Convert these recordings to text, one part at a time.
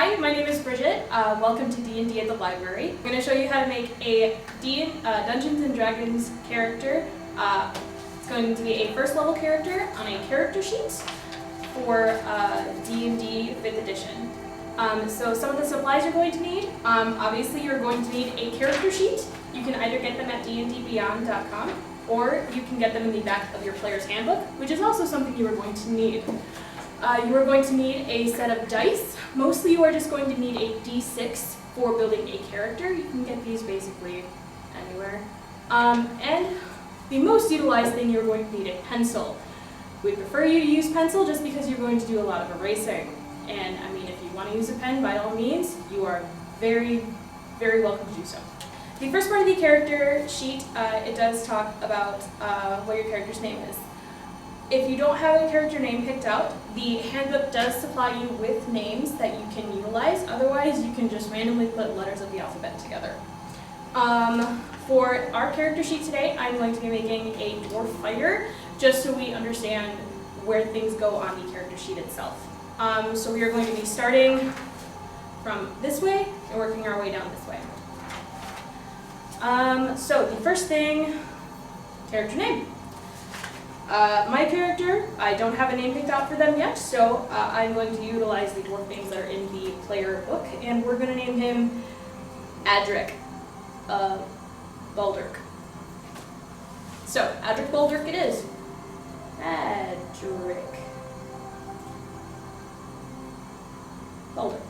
Hi, my name is Bridget. Welcome to D&D at the library. I'm going to show you how to make a Dungeons & Dragons character. It's going to be a first level character on a character sheet for D&D 5th edition. So some of the supplies you're going to need, obviously you're going to need a character sheet. You can either get them at dndbeyond.com or you can get them in the back of your player's handbook, which is also something you are going to need. You are going to need a set of dice. Mostly you are just going to need a d6 for building a character. You can get these basically anywhere. And the most utilized thing, you're going to need a pencil. We prefer you to use pencil just because you're going to do a lot of erasing. And I mean, if you want to use a pen, by all means, you are very, very welcome to do so. The first part of the character sheet, it does talk about what your character's name is. If you don't have a character name picked out, the handbook does supply you with names that you can utilize. Otherwise, you can just randomly put letters of the alphabet together. For our character sheet today, I'm going to be making a dwarf fighter, just so we understand where things go on the character sheet itself. So we are going to be starting from this way and working our way down this way. So the first thing, character name. My character, I don't have a name picked out for them yet, so I'm going to utilize the dwarf names that are in the player book, and we're going to name him Adric Baldurk. So, Adric Baldurk it is. Adric Baldurk.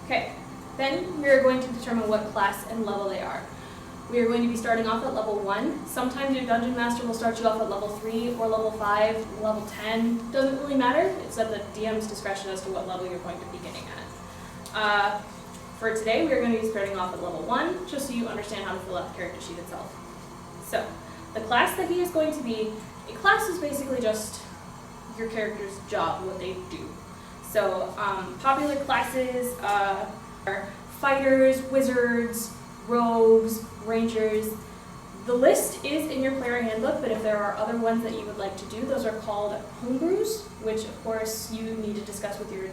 Okay, then we are going to determine what class and level they are. We are going to be starting off at level 1. Sometimes your Dungeon Master will start you off at level 3 or level 5, level 10. Doesn't really matter. It's at the DM's discretion as to what level you're going to be beginning at. For today, we are going to be starting off at level 1, just so you understand how to fill out the character sheet itself. So, the class that he is going to be, a class is basically just your character's job, what they do. So, popular classes are fighters, wizards, rogues, rangers. The list is in your player handbook, but if there are other ones that you would like to do, those are called homebrews, which of course you need to discuss with your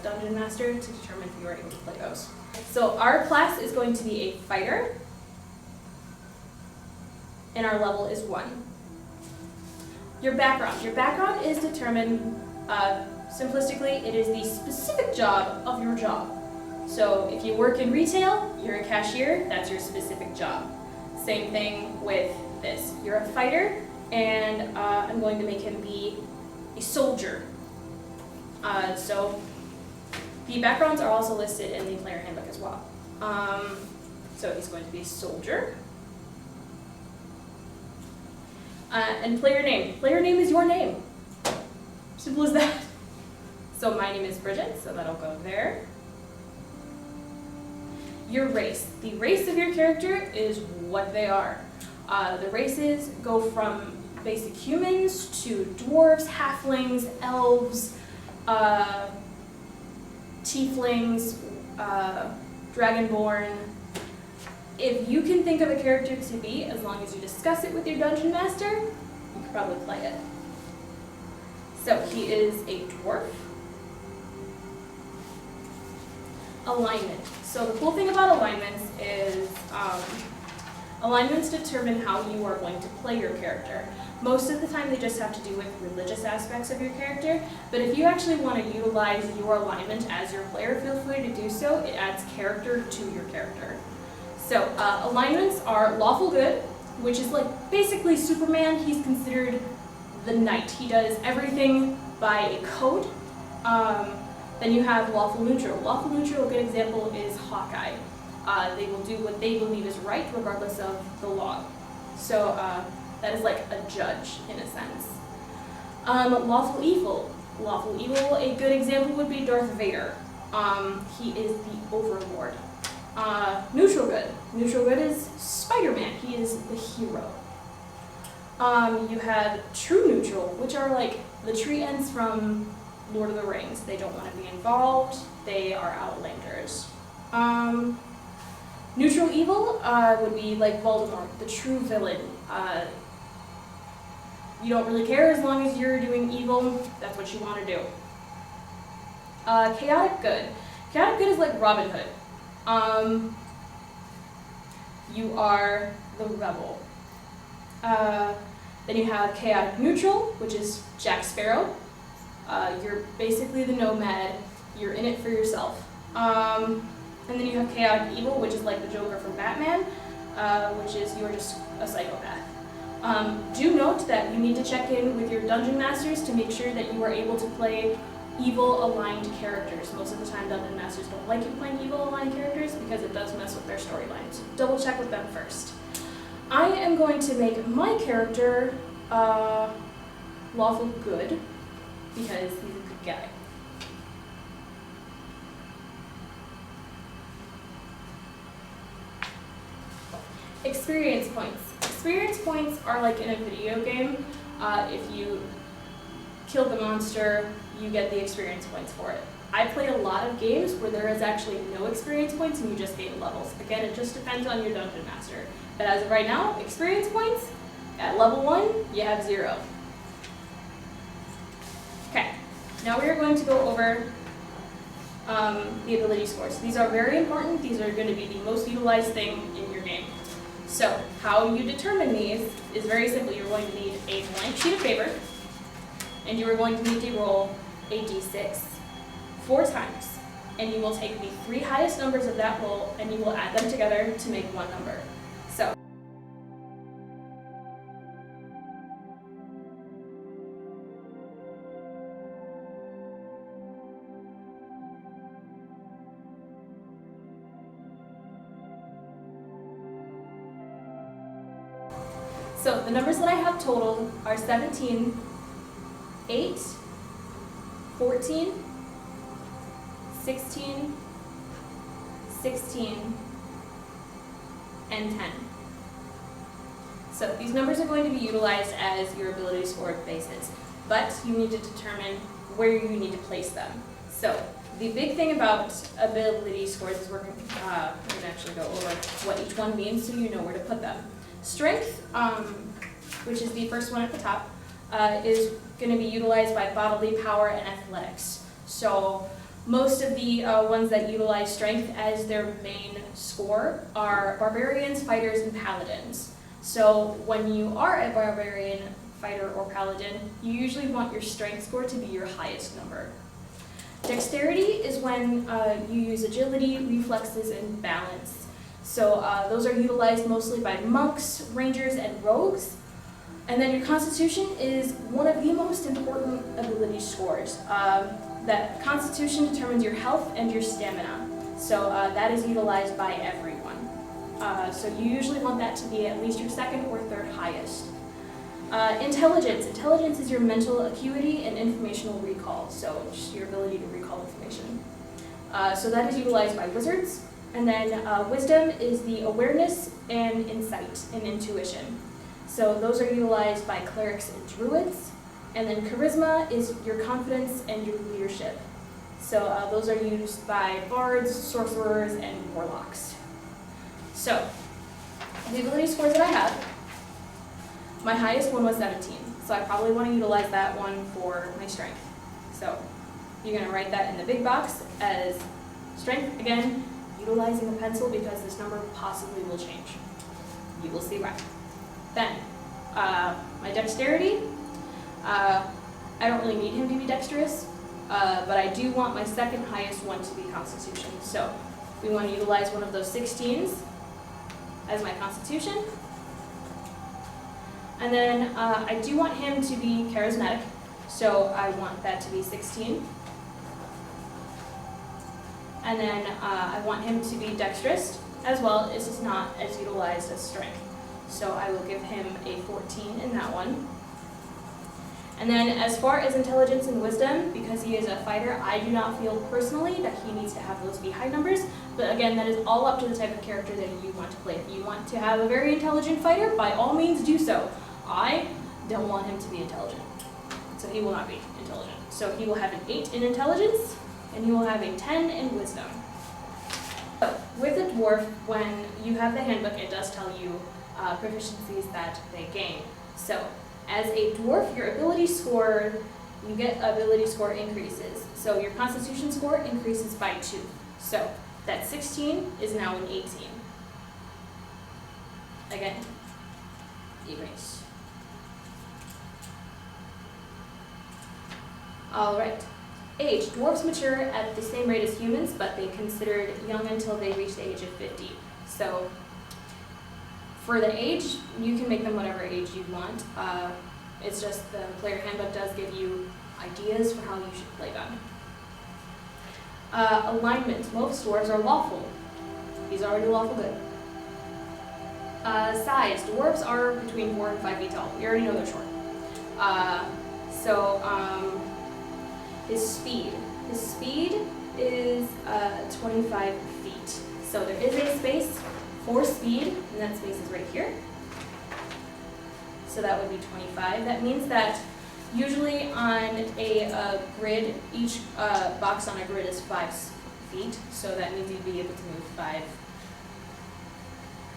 dungeon master to determine if you are able to play those. So our class is going to be a fighter, and our level is 1. Your background is determined, simplistically, it is the specific job of your job. So if you work in retail, you're a cashier, that's your specific job. Same thing with this. You're a fighter, and I'm going to make him be a soldier. So the backgrounds are also listed in the player handbook as well. So he's going to be a soldier. And player name. Player name is your name. Simple as that. So my name is Bridget, so that'll go there. Your race. The race of your character is what they are. The races go from basic humans to dwarves, halflings, elves, tieflings, dragonborn. If you can think of a character to be, as long as you discuss it with your dungeon master, you can probably play it. So he is a dwarf. Alignment. So the cool thing about alignments is alignments determine how you are going to play your character. Most of the time they just have to do with religious aspects of your character, but if you actually want to utilize your alignment as your player, feel free to do so. It adds character to your character. So alignments are lawful good, which is like basically Superman. He's considered the knight. He does everything by a code. Then you have lawful neutral. Lawful neutral, a good example is Hawkeye. They will do what they believe is right regardless of the law. So that is like a judge in a sense. Lawful evil. Lawful evil, a good example would be Darth Vader. He is the overlord. Neutral good. Neutral good is Spider-Man. He is the hero. You have true neutral, which are like the tree ends from Lord of the Rings. They don't want to be involved. They are outlanders. Neutral evil would be like Voldemort, the true villain. you don't really care as long as you're doing evil, that's what you want to do. Chaotic good. Chaotic good is like Robin Hood. You are the rebel. Then you have chaotic neutral, which is Jack Sparrow. You're basically the nomad. You're in it for yourself. And then you have chaotic evil, which is like the Joker from Batman, which is you're just a psychopath. Do note that you need to check in with your dungeon masters to make sure that you are able to play evil-aligned characters. Most of the time, dungeon masters don't like you playing evil-aligned characters because it does mess with their storylines. Double check with them first. I am going to make my character lawful good because he's a good guy. Experience points. Experience points are like in a video game. If you kill the monster, you get the experience points for it. I play a lot of games where there is actually no experience points and you just gain levels. Again, it just depends on your dungeon master. But as of right now, experience points, at level 1, you have 0. Okay, now we are going to go over the ability scores. These are very important. These are going to be the most utilized thing in your game. So, how you determine these is very simple. You're going to need a blank sheet of paper, and you are going to need to roll a d6 4 times. And you will take the 3 highest numbers of that roll, and you will add them together to make one number. So, the numbers that I have total are 17, 8, 14, 16, 16, and 10. So these numbers are going to be utilized as your ability score basis, but you need to determine where you need to place them. So the big thing about ability scores is we're going to actually go over what each one means so you know where to put them. Strength, which is the first one at the top, is going to be utilized by bodily power and athletics. So most of the ones that utilize strength as their main score are barbarians, fighters, and paladins. So when you are a barbarian, fighter, or paladin, you usually want your strength score to be your highest number. Dexterity is when you use agility, reflexes, and balance. So those are utilized mostly by monks, rangers, and rogues. And then your constitution is one of the most important ability scores. That constitution determines your health and your stamina. So that is utilized by everyone. So you usually want that to be at least your second or third highest. Intelligence. Intelligence is your mental acuity and informational recall. So just your ability to recall information. So that is utilized by wizards. And then wisdom is the awareness and insight and intuition. So those are utilized by clerics and druids. And then charisma is your confidence and your leadership. So those are used by bards, sorcerers, and warlocks. So the ability scores that I have, my highest one was 17. So I probably want to utilize that one for my strength. So you're going to write that in the big box as strength. Again, utilizing a pencil because this number possibly will change. You will see why. Then, my dexterity, I don't really need him to be dexterous, but I do want my second highest one to be constitution. So we want to utilize one of those 16s as my constitution. And then I do want him to be charismatic, so I want that to be 16. And then I want him to be dexterous as well. It's just not as utilized as strength. So I will give him a 14 in that one. And then as far as intelligence and wisdom, because he is a fighter, I do not feel personally that he needs to have those be high numbers. But again, that is all up to the type of character that you want to play. If you want to have a very intelligent fighter, by all means do so. I don't want him to be intelligent. So he will not be intelligent. So he will have an 8 in intelligence, and he will have a 10 in wisdom. So with a dwarf, when you have the handbook, it does tell you proficiencies that they gain. So As a dwarf, your ability score, you get ability score increases. So your constitution score increases by 2. So that 16 is now an 18. Again, erase. All right. Age. Dwarves mature at the same rate as humans, but they're considered young until they reach the age of 50. So for the age, you can make them whatever age you want. It's just the player handbook does give you ideas for how you should play them. Alignment. Most dwarves are lawful. These are already lawful good. Size. Dwarves are between 4 and 5 feet tall. We already know they're short. His speed. His speed is 25 feet. So there is a space for speed, and that space is right here. So that would be 25. That means that usually on a grid, each box on a grid is 5 feet. So that means you'd be able to move 5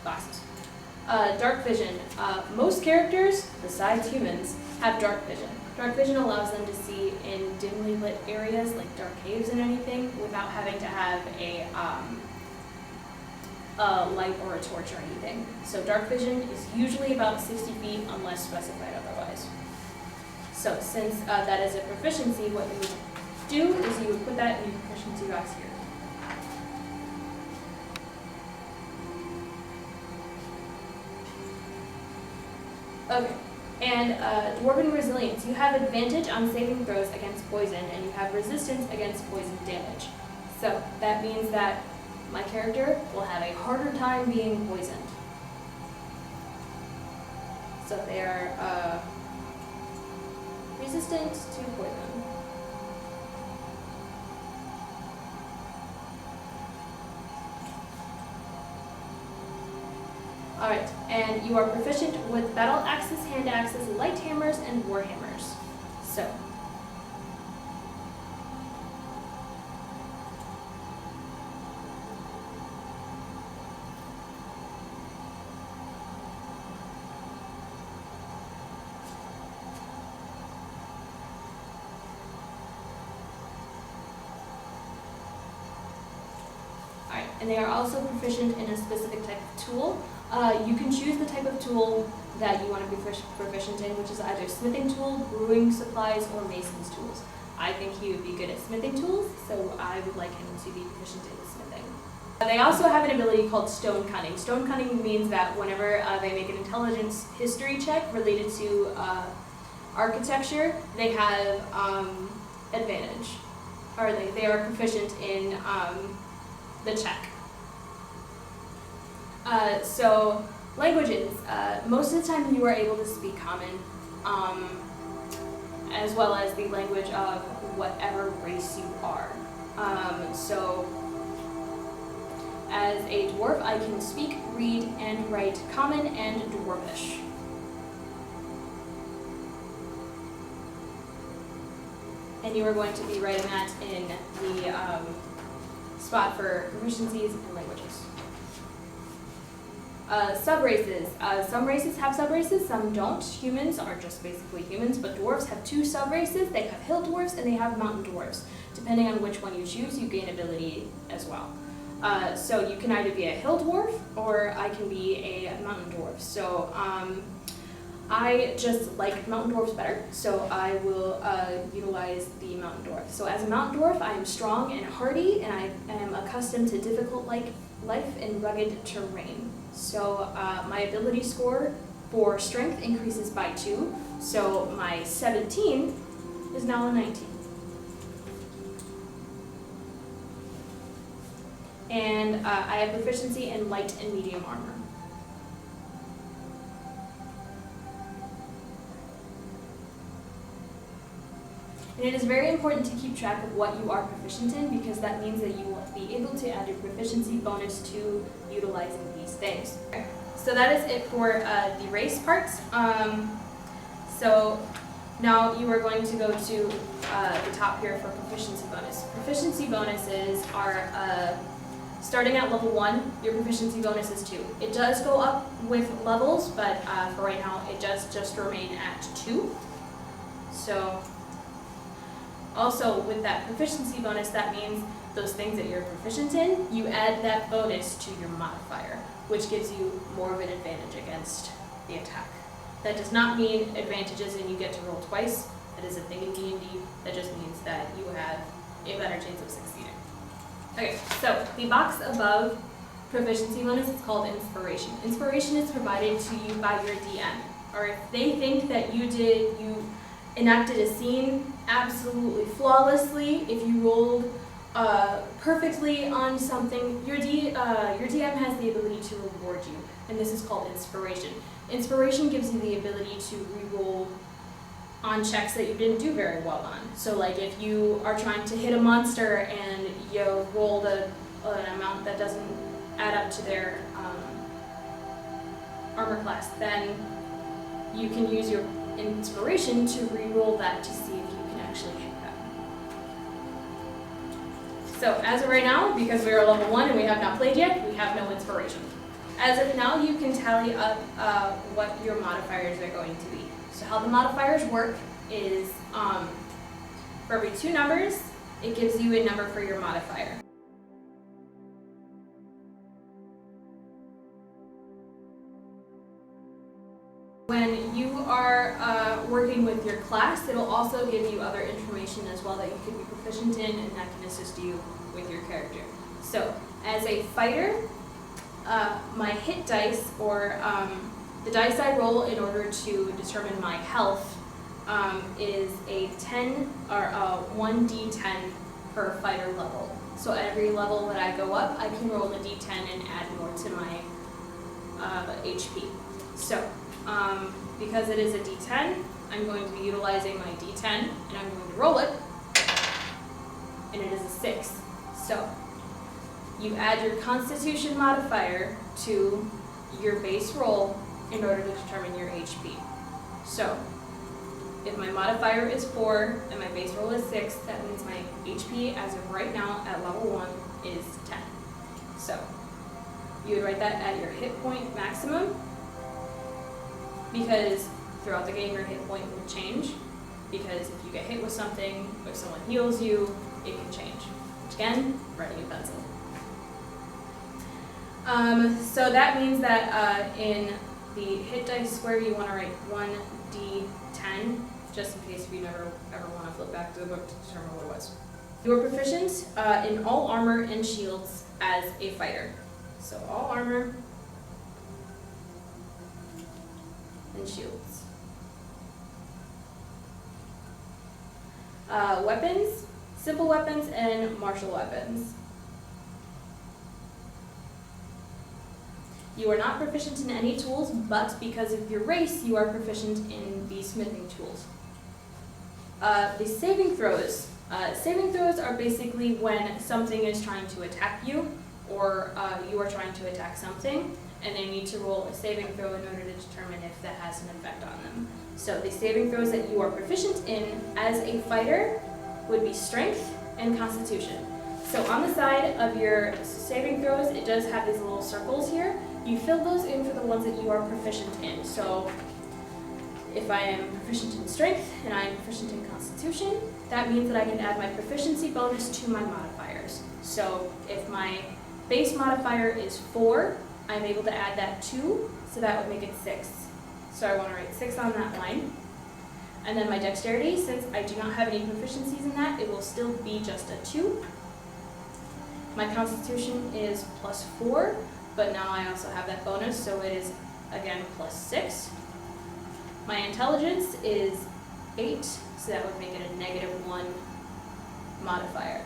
boxes. Dark vision. Most characters, besides humans, have dark vision. Dark vision allows them to see in dimly lit areas like dark caves and anything without having to have a light or a torch or anything. So dark vision is usually about 60 feet unless specified otherwise. So since that is a proficiency, what you would do is you would put that in your proficiency box here. Okay. And Dwarven Resilience. You have advantage on saving throws against poison, and you have resistance against poison damage. So that means that my character will have a harder time being poisoned. So they are resistant to poison. Alright, and you are proficient with battle axes, hand axes, light hammers, and war hammers. So. Alright, and they are also proficient in a specific type of tool. You can choose the type of tool that you want to be proficient in, which is either smithing tool, brewing supplies, or mason's tools. I think he would be good at smithing tools, so I would like him to be proficient in smithing. They also have an ability called stone cunning. Stone cunning means that whenever they make an intelligence history check related to architecture, they have advantage, or they are proficient in the check. So languages, most of the time you are able to speak common, as well as the language of whatever race you are. So as a dwarf, I can speak, read, and write common and dwarvish. And you are going to be writing that in the spot for proficiencies and languages. Subraces. Some races have subraces, some don't. Humans are just basically humans, but dwarves have 2 subraces. They have hill dwarves and they have mountain dwarves. Depending on which one you choose, you gain ability as well. So you can either be a hill dwarf or I can be a mountain dwarf. So I just like mountain dwarfs better, so I will utilize the mountain dwarf. So as a mountain dwarf, I am strong and hardy, and I am accustomed to difficult life in rugged terrain. So my ability score for strength increases by 2, so my 17 is now a 19. And I have proficiency in light and medium armor. And it is very important to keep track of what you are proficient in, because that means that you will be able to add your proficiency bonus to utilizing these things. Okay. So that is it for the race parts. So now you are going to go to the top here for proficiency bonus. Proficiency bonuses are starting at level 1, your proficiency bonus is 2. It does go up with levels, but for right now, it does just remain at 2. So, also with that proficiency bonus, that means those things that you're proficient in, you add that bonus to your modifier, which gives you more of an advantage against the attack. That does not mean advantages and you get to roll twice. That is a thing in D&D. That just means that you have a better chance of succeeding. Okay, so the box above proficiency bonus is called inspiration. Inspiration is provided to you by your DM, or if they think that you enacted a scene absolutely flawlessly, if you rolled perfectly on something, your DM has the ability to reward you, and this is called inspiration. Inspiration gives you the ability to re-roll on checks that you didn't do very well on. So like if you are trying to hit a monster and you rolled an amount that doesn't add up to their armor class, then you can use your inspiration to re-roll that to see if you can actually hit them. So as of right now, because we are level 1 and we have not played yet, we have no inspiration. As of now, you can tally up what your modifiers are going to be. So how the modifiers work is for every 2 numbers, it gives you a number for your modifier. When you are working with your class, it'll also give you other information as well that you can be proficient in, and that can assist you with your character. So as a fighter, my hit dice, or the dice I roll in order to determine my health, is a 10 or a 1d10 per fighter level. So every level that I go up, I can roll a d10 and add more to my HP. So because it is a d10, I'm going to be utilizing my d10 and I'm going to roll it, and it is a 6. So you add your Constitution modifier to your base roll in order to determine your HP. So, if my modifier is 4 and my base roll is 6, that means my HP as of right now at level 1 is 10. So, you would write that at your hit point maximum, because throughout the game your hit point will change, because if you get hit with something, if someone heals you, it can change. Which again, writing a pencil. So that means that in the hit dice square, you want to write 1d10, just in case if you never ever want to flip back to the book to determine what it was. You are proficient in all armor and shields as a fighter. So all armor and shields. Weapons, simple weapons, and martial weapons. You are not proficient in any tools, but because of your race, you are proficient in the smithing tools. The saving throws. Saving throws are basically when something is trying to attack you, or you are trying to attack something, and they need to roll a saving throw in order to determine if that has an effect on them. So the saving throws that you are proficient in as a fighter would be Strength and Constitution. So on the side of your saving throws, it does have these little circles here. You fill those in for the ones that you are proficient in. So if I am proficient in Strength and I am proficient in Constitution, that means that I can add my proficiency bonus to my modifiers. So if my base modifier is 4, I'm able to add that 2, so that would make it 6. So I want to write 6 on that line. And then my Dexterity, since I do not have any proficiencies in that, it will still be just a 2. My Constitution is +4, but now I also have that bonus, so it is, again, +6. My Intelligence is 8, so that would make it a -1 modifier.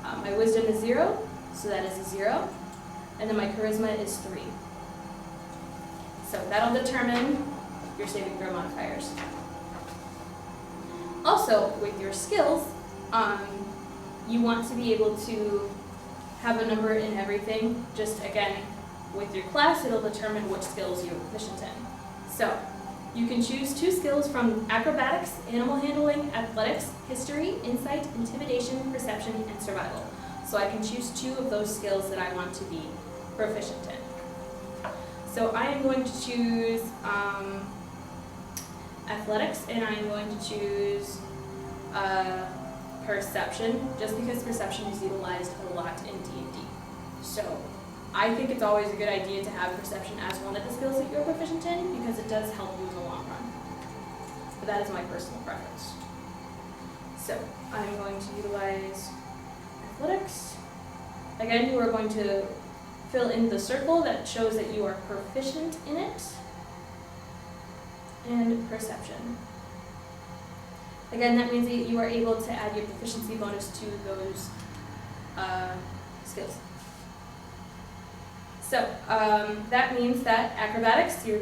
My Wisdom is 0, so that is a 0. And then my Charisma is 3. So that'll determine your saving throw modifiers. Also, with your skills, you want to be able to have a number in everything. Just again, with your class, it'll determine which skills you're proficient in. So you can choose 2 skills from Acrobatics, Animal Handling, Athletics, History, Insight, Intimidation, Perception, and Survival. So I can choose 2 of those skills that I want to be proficient in. So I am going to choose athletics, and I am going to choose perception, just because perception is utilized a lot in D&D. So I think it's always a good idea to have perception as one of the skills that you're proficient in, because it does help you in the long run. But that is my personal preference. So I'm going to utilize athletics. Again, you are going to fill in the circle that shows that you are proficient in it, and perception. Again, that means that you are able to add your proficiency bonus to those skills. So that means that acrobatics, your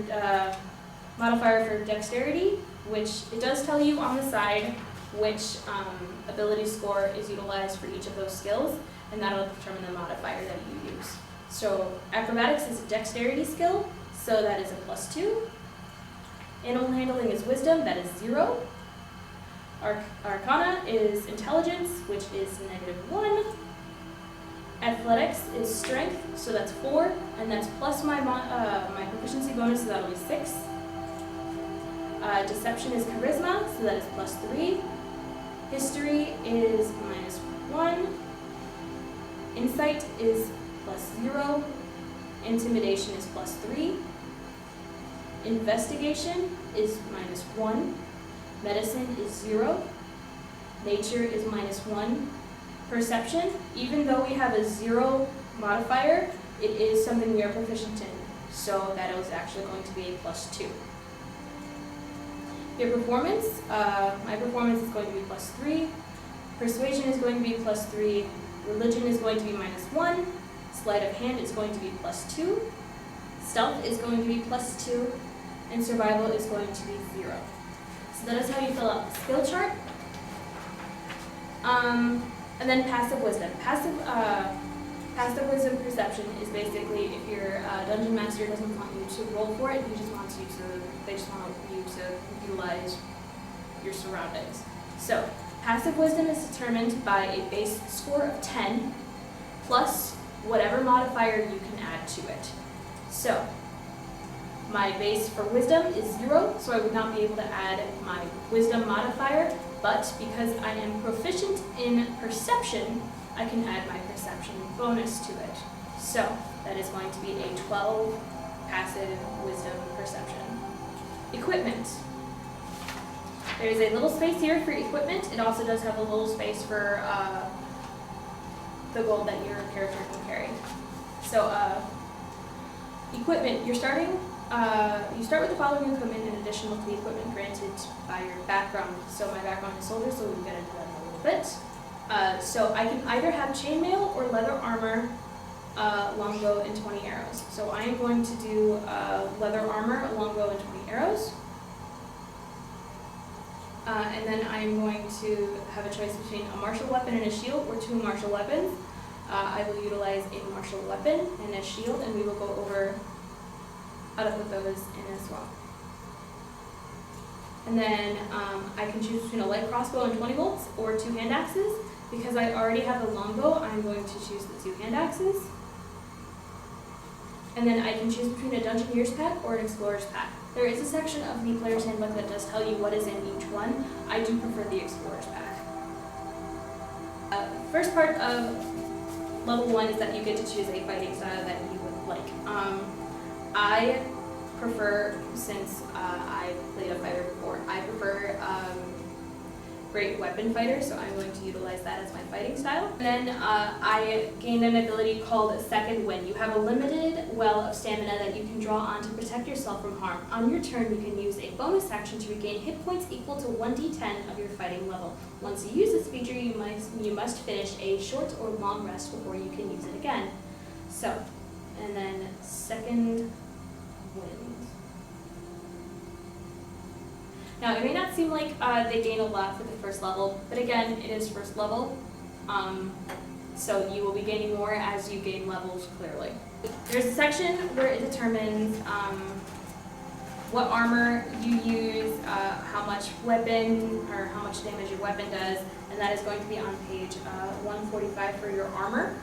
modifier for dexterity, which it does tell you on the side which ability score is utilized for each of those skills, and that'll determine the modifier that you use. So acrobatics is a dexterity skill, so that is a +2. Animal handling is wisdom, that is 0. Arcana is intelligence, which is -1. Athletics is strength, so that's 4, and that's plus my proficiency bonus, so that'll be 6. Deception is charisma, so that is +3. History is -1. Insight is +0. Intimidation is +3. Investigation is -1. Medicine is 0. Nature is -1. Perception, even though we have a 0 modifier, it is something we are proficient in, so that is actually going to be a +2. Your performance, my performance is going to be +3. Persuasion is going to be +3. Religion is going to be -1. Sleight of hand is going to be +2. Stealth is going to be +2. And survival is going to be 0. So that is how you fill out the skill chart. And then passive wisdom. Passive wisdom perception is basically if your dungeon master doesn't want you to roll for it, they just want you to utilize your surroundings. So passive wisdom is determined by a base score of 10 plus whatever modifier you can add to it. So my base for wisdom is 0, so I would not be able to add my wisdom modifier, but because I am proficient in perception, I can add my perception bonus to it. So that is going to be a 12 passive wisdom perception. Equipment. There is a little space here for equipment. It also does have a little space for the gold that your character can carry. So equipment, you start with the following equipment in addition to the equipment granted by your background. So my background is soldier, so we'll get into that in a little bit. So I can either have chainmail or leather armor, longbow, and 20 arrows. So I am going to do leather armor, a longbow, and 20 arrows. And then I'm going to have a choice between a martial weapon and a shield, or 2 martial weapons. I will utilize a martial weapon and a shield, and we will go over how to put those in as well. And then I can choose between a light crossbow and 20 bolts, or 2 hand axes. Because I already have a longbow, I'm going to choose the 2 hand axes. And then I can choose between a Dungeoneer's pack or an Explorer's pack. There is a section of the player's handbook that does tell you what is in each one. I do prefer the Explorer's pack. First part of level 1 is that you get to choose a fighting style that you would like. I prefer, since I've played a fighter before, I prefer great weapon fighter, so I'm going to utilize that as my fighting style. And then I gained an ability called Second Wind. You have a limited well of stamina that you can draw on to protect yourself from harm. On your turn, you can use a bonus action to regain hit points equal to 1d10 of your fighting level. Once you use this feature, you must finish a short or long rest before you can use it again. So, and then Second Wind. Now, it may not seem like they gain a lot for the first level, but again, it is first level, so you will be gaining more as you gain levels, clearly. There's a section where it determines what armor you use, how much weapon or how much damage your weapon does, and that is going to be on page 145 for your armor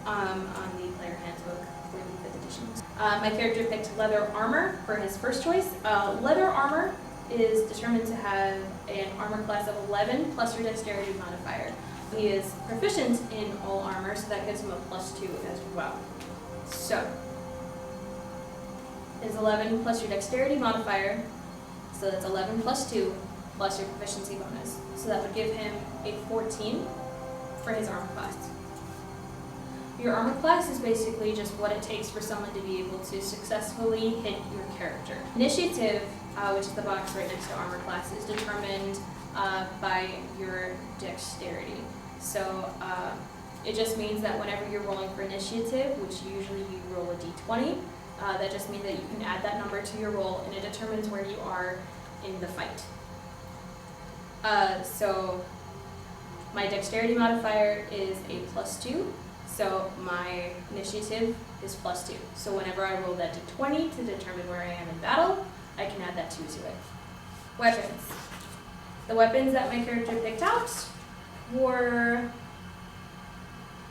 on the player handbook for the 5th edition. My character picked leather armor for his first choice. Leather armor is determined to have an armor class of 11 plus your dexterity modifier. He is proficient in all armor, so that gives him a +2 as well. So, is 11 plus your dexterity modifier, so that's 11 plus 2 plus your proficiency bonus. So that would give him a 14 for his armor class. Your armor class is basically just what it takes for someone to be able to successfully hit your character. Initiative, which is the box right next to armor class, is determined by your dexterity. So it just means that whenever you're rolling for initiative, which usually you roll a d20, that just means that you can add that number to your roll, and it determines where you are in the fight. So my dexterity modifier is a +2, so my initiative is +2. So whenever I roll that d20 to determine where I am in battle, I can add that 2 to it. Weapons. The weapons that my character picked out were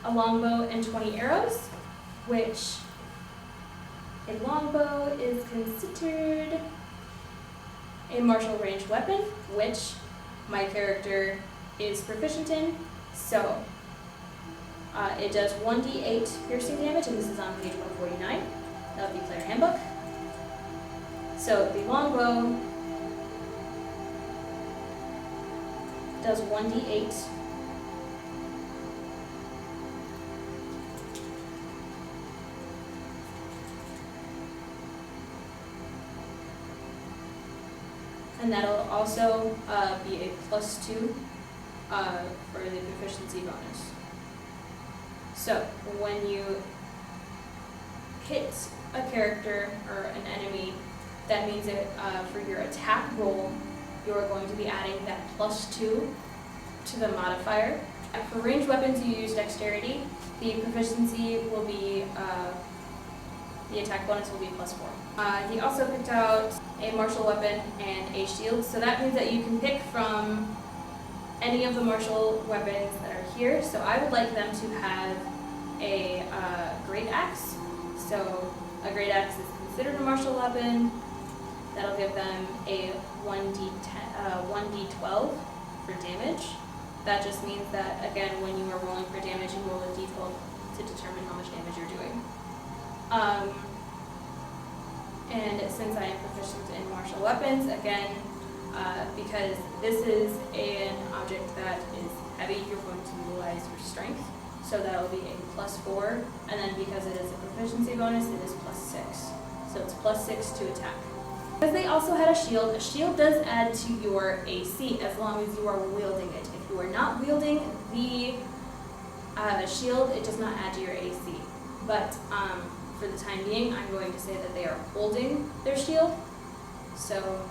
a longbow and 20 arrows, which a longbow is considered a martial ranged weapon, which my character is proficient in. So it does 1d8 piercing damage, and this is on page 149 of the player handbook. So the longbow does 1d8. And that'll also be a +2 for the proficiency bonus. So when you hit a character or an enemy, that means that for your attack roll, you're going to be adding that +2 to the modifier. For ranged weapons, you use dexterity. The proficiency will be, the attack bonus will be +4. He also picked out a martial weapon and a shield, so that means that you can pick from any of the martial weapons that are here. So I would like them to have a great axe. So a great axe is considered a martial weapon. That'll give them a 1d12 for damage. That just means that, again, when you are rolling for damage, you roll a d12 to determine how much damage you're doing. And since I am proficient in martial weapons, again, because this is an object that is heavy, you're going to utilize your strength. So that'll be a +4, and then because it is a proficiency bonus, it is +6. So it's +6 to attack. Because they also had a shield does add to your AC as long as you are wielding it. If you are not wielding the shield, it does not add to your AC. But for the time being, I'm going to say that they are holding their shield. So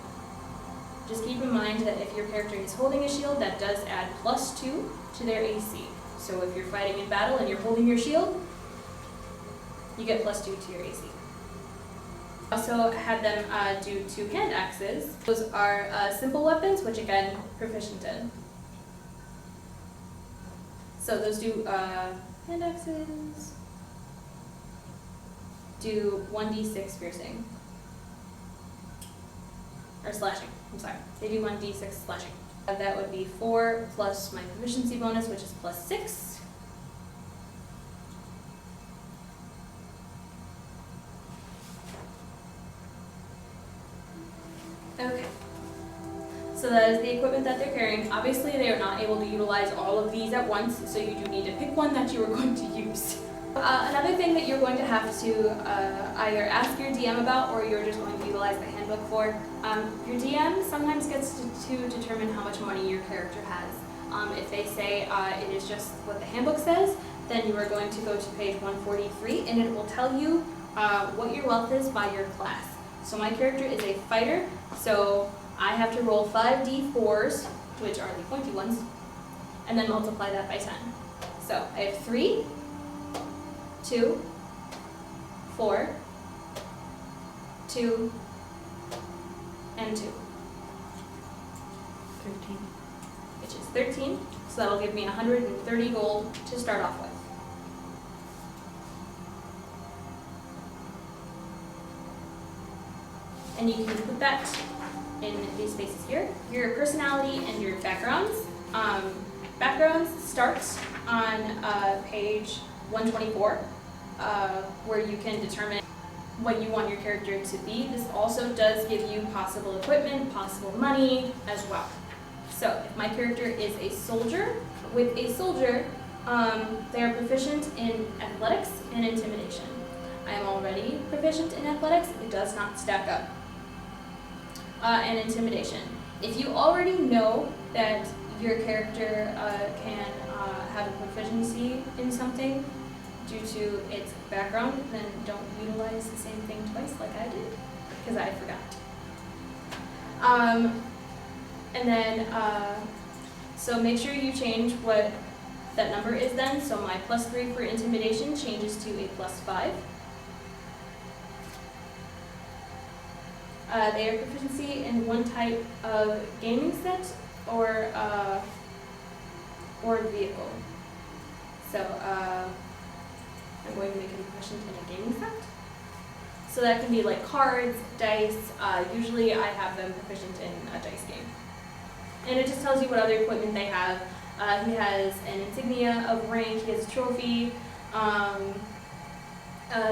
just keep in mind that if your character is holding a shield, that does add +2 to their AC. So if you're fighting in battle and you're holding your shield, you get +2 to your AC. Also had them do 2 hand axes. Those are simple weapons, which again, proficient in. So those do hand axes, do 1d6 piercing. Or slashing, I'm sorry. They do 1d6 slashing. That would be 4 plus my proficiency bonus, which is +6. Okay. So that is the equipment that they're carrying. Obviously, they are not able to utilize all of these at once, so you do need to pick one that you are going to use. Another thing that you're going to have to either ask your DM about, or you're just going to utilize the handbook for. Your DM sometimes gets to determine how much money your character has. If they say it is just what the handbook says, then you are going to go to page 143, and it will tell you what your wealth is by your class. So my character is a fighter, so I have to roll 5d4s, which are the pointy ones, and then multiply that by 10. So I have 3, 2, 4, 2, and 2. 13. Which is 13. So that'll give me 130 gold to start off with. And you can put that in these spaces here. Your personality and your backgrounds. Backgrounds start on page 124, where you can determine what you want your character to be. This also does give you possible equipment, possible money as well. So if my character is a soldier, with a soldier, they are proficient in athletics and intimidation. I am already proficient in athletics, it does not stack up. And intimidation. If you already know that your character can have a proficiency in something due to its background, then don't utilize the same thing twice like I did, because I forgot. And then, so make sure you change what that number is then. So my +3 for intimidation changes to a +5. They are proficiency in one type of gaming set or vehicle. So I'm going to make them proficient in a gaming set. So that can be like cards, dice. Usually I have them proficient in a dice game. And it just tells you what other equipment they have. He has an insignia of rank, he has a trophy, a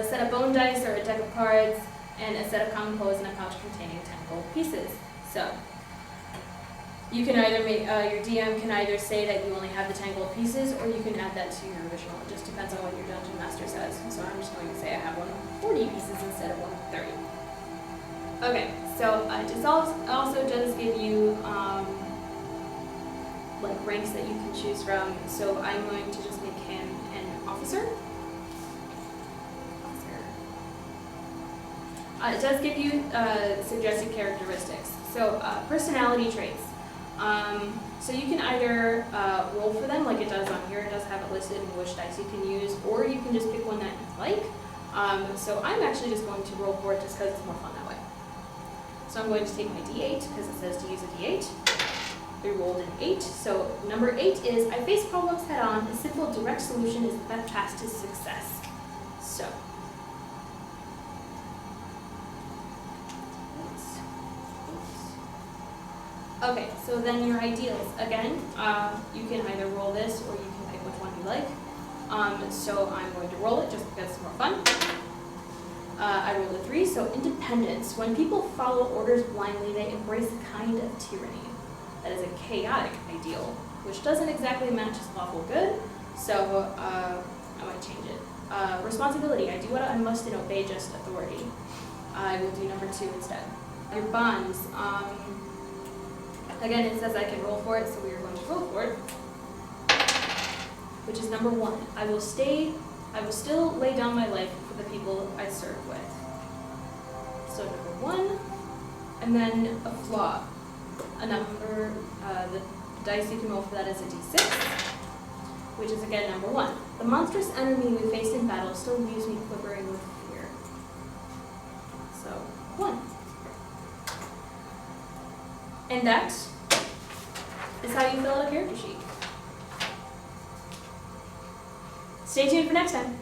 set of bone dice or a deck of cards, and a set of common clothes and a pouch containing 10 gold pieces. So you can either make, your DM can either say that you only have the 10 gold pieces, or you can add that to your original. It just depends on what your dungeon master says. So I'm just going to say I have 140 pieces instead of 130. Okay, so it also does give you like ranks that you can choose from. So I'm going to just make him an officer. It does give you suggested characteristics. So personality traits. So you can either roll for them like it does on here. It does have it listed in which dice you can use, or you can just pick one that you like. So I'm actually just going to roll for it just because it's more fun that way. So I'm going to take my D8 because it says to use a D8. We rolled an 8. So number 8 is I face problems head on. A simple direct solution is the best path to success. So. Okay, so then your ideals. Again, you can either roll this or you can pick which one you like. So I'm going to roll it just because it's more fun. I rolled a 3, so independence. When people follow orders blindly, they embrace a kind of tyranny. That is a chaotic ideal, which doesn't exactly match as lawful good, so I might change it. Responsibility. I do what I must and obey just authority. I will do number 2 instead. Your bonds. Again, it says I can roll for it, so we are going to roll for it, which is number 1. I will still lay down my life for the people I serve with. So number 1, and then a flaw. A number, the dice you can roll for that is a d6, which is again number 1. The monstrous enemy we faced in battle still leaves me quivering with fear. So 1. And that is how you fill out a character sheet. Stay tuned for next time.